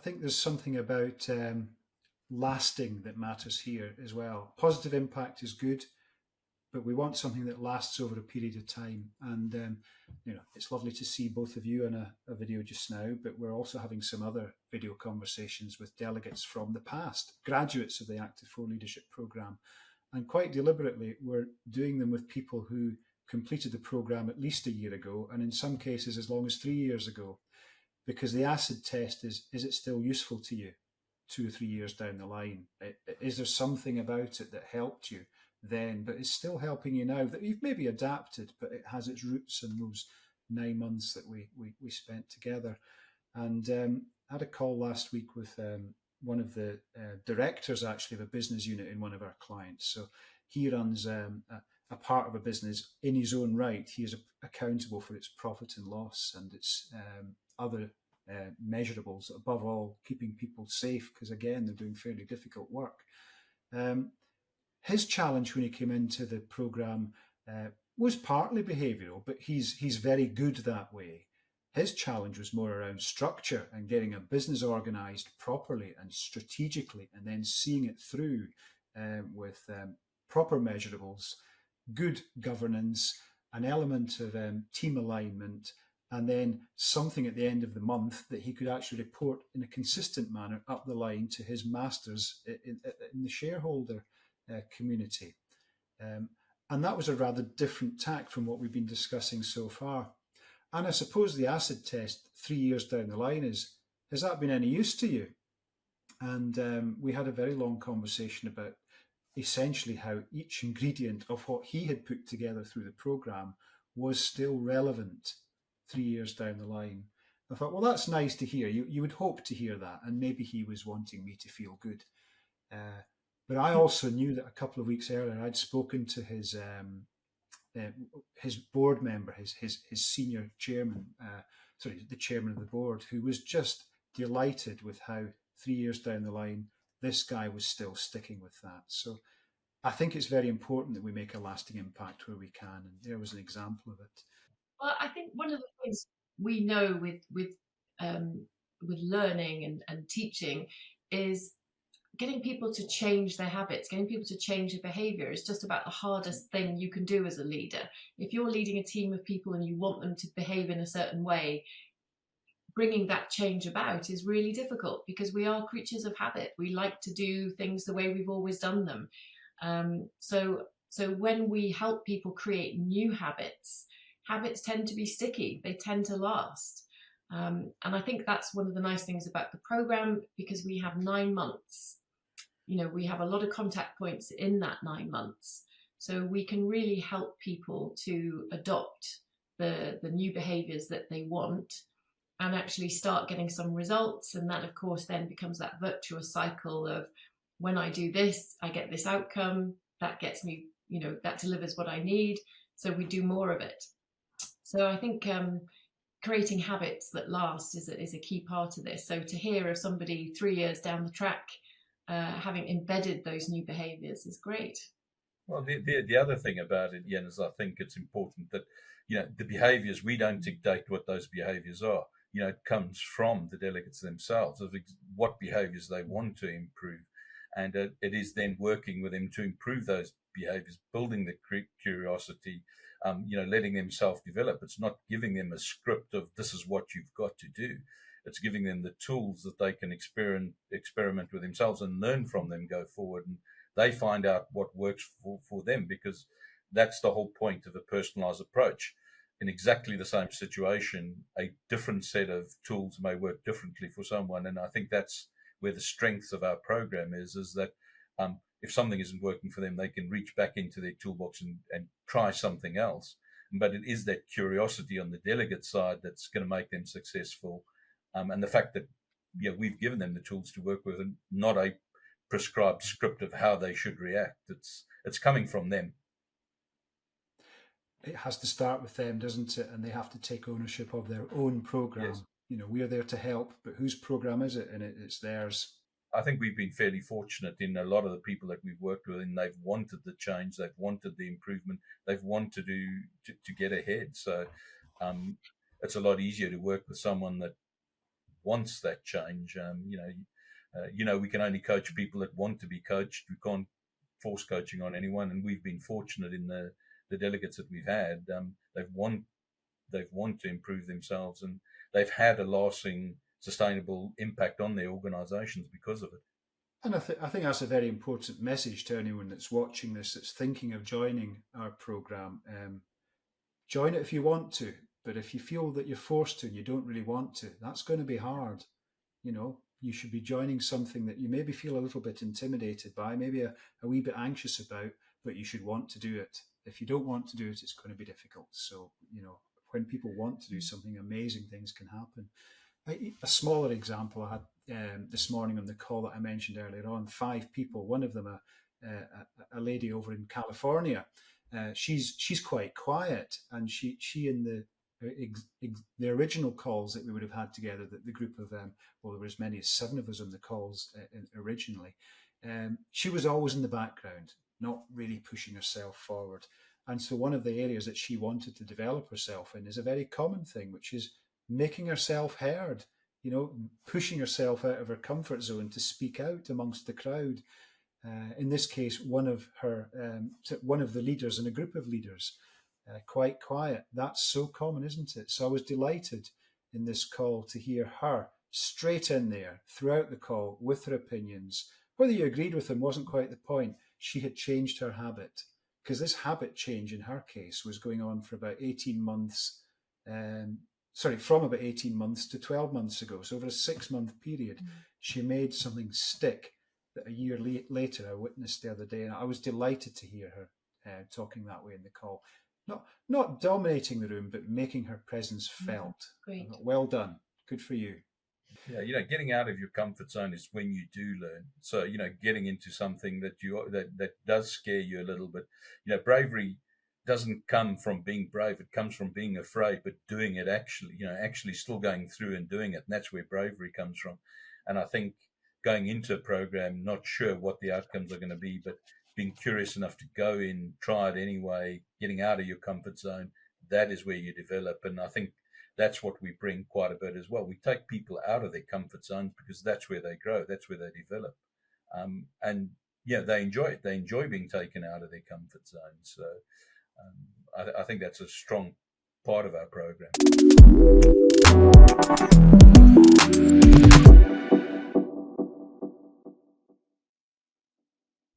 think there's something about lasting that matters here as well. Positive impact is good, but we want something that lasts over a period of time. And it's lovely to see both of you on a video just now, but we're also having some other video conversations with delegates from the past, graduates of the Active 4 Leadership Programme. And quite deliberately, we're doing them with people who completed the programme at least a year ago, and in some cases as long as 3 years ago, because the acid test is it still useful to you 2 or 3 years down the line? Is there something about it that helped you then, but is still helping you now, that you've maybe adapted, but it has its roots in those 9 months that we spent together? And I had a call last week with one of the directors, actually, of a business unit in one of our clients. So he runs a part of a business in his own right. He is accountable for its profit and loss and its other measurables, above all, keeping people safe, because, again, they're doing fairly difficult work. His challenge when he came into the programme was partly behavioural, but he's very good that way. His challenge was more around structure and getting a business organised properly and strategically, and then seeing it through with proper measurables, good governance, an element of team alignment, and then something at the end of the month that he could actually report in a consistent manner up the line to his masters in the shareholder community. And that was a rather different tack from what we've been discussing so far. And I suppose the acid test 3 years down the line has that been any use to you? And we had a very long conversation about essentially how each ingredient of what he had put together through the programme was still relevant 3 years down the line. I thought, well, that's nice to hear. You would hope to hear that, and maybe he was wanting me to feel good. But I also knew that a couple of weeks earlier I'd spoken to his board member, his senior chairman, the chairman of the board, who was just delighted with how 3 years down the line this guy was still sticking with that. So I think it's very important that we make a lasting impact where we can, and there was an example of it. Well, I think one of the things we know with learning and teaching is getting people to change their habits, getting people to change their behavior is just about the hardest thing you can do as a leader. If you're leading a team of people and you want them to behave in a certain way, bringing that change about is really difficult, because we are creatures of habit. We like to do things the way we've always done them. So when we help people create new habits tend to be sticky. They tend to last. And I think that's one of the nice things about the program, because we have 9 months. We have a lot of contact points in that 9 months. So we can really help people to adopt the new behaviors that they want and actually start getting some results. And that, of course, then becomes that virtuous cycle of, when I do this, I get this outcome, that gets me, that delivers what I need. So we do more of it. So I think creating habits that last is a key part of this. So to hear of somebody 3 years down the track having embedded those new behaviours is great. Well, the other thing about it, Jen, is I think it's important that, the behaviours, we don't dictate what those behaviours are. It comes from the delegates themselves of what behaviours they want to improve. And it is then working with them to improve those behaviours, building the curiosity, letting them self-develop. It's not giving them a script of this is what you've got to do. It's giving them the tools that they can experiment with themselves and learn from them, go forward. And they find out what works for them, because that's the whole point of a personalised approach. In exactly the same situation, a different set of tools may work differently for someone. And I think that's where the strength of our program is that if something isn't working for them, they can reach back into their toolbox and try something else. But it is that curiosity on the delegate side that's going to make them successful. And the fact that we've given them the tools to work with, and not a prescribed script of how they should react. It's coming from them. It has to start with them, doesn't it? And they have to take ownership of their own program. Yes. We are there to help, but whose program is it? And it's theirs. I think we've been fairly fortunate in a lot of the people that we've worked with, and they've wanted the change, they've wanted the improvement, they've wanted to get ahead. So it's a lot easier to work with someone that wants that change. We can only coach people that want to be coached. We can't force coaching on anyone, and we've been fortunate in the delegates that we've had. They've want to improve themselves, and they've had a lasting, sustainable impact on their organisations because of it. And I think that's a very important message to anyone that's watching this, that's thinking of joining our programme. Join it if you want to, but if you feel that you're forced to and you don't really want to, that's going to be hard. You should be joining something that you maybe feel a little bit intimidated by, maybe a wee bit anxious about, but you should want to do it. If you don't want to do it, it's going to be difficult. So, when people want to do something, amazing things can happen. A smaller example I had this morning on the call that I mentioned earlier on, 5 people, one of them a lady over in California. She's quite quiet, and she in the original calls that we would have had together, that the group of there were as many as 7 of us on the calls originally. She was always in the background, not really pushing herself forward. And so one of the areas that she wanted to develop herself in is a very common thing, which is making herself heard, pushing herself out of her comfort zone to speak out amongst the crowd. In this case, one of the leaders in a group of leaders, quite quiet. That's so common, isn't it? So I was delighted in this call to hear her straight in there throughout the call with her opinions. Whether you agreed with them wasn't quite the point. She had changed her habit, because this habit change in her case was going on for about 18 months, from about 18 months to 12 months ago. So over a 6-month period, she made something stick that a year later I witnessed the other day. And I was delighted to hear her talking that way in the call. Not dominating the room, but making her presence felt. Great. Well done. Good for you. Yeah, getting out of your comfort zone is when you do learn. So, getting into something that does scare you a little bit. Bravery doesn't come from being brave. It comes from being afraid, but doing it actually still going through and doing it. And that's where bravery comes from. And I think going into a program, not sure what the outcomes are going to be, but being curious enough to go in, try it anyway, getting out of your comfort zone, that is where you develop. And I think that's what we bring quite a bit as well. We take people out of their comfort zones because that's where they grow, that's where they develop. They enjoy it. They enjoy being taken out of their comfort zone. So I think that's a strong part of our program.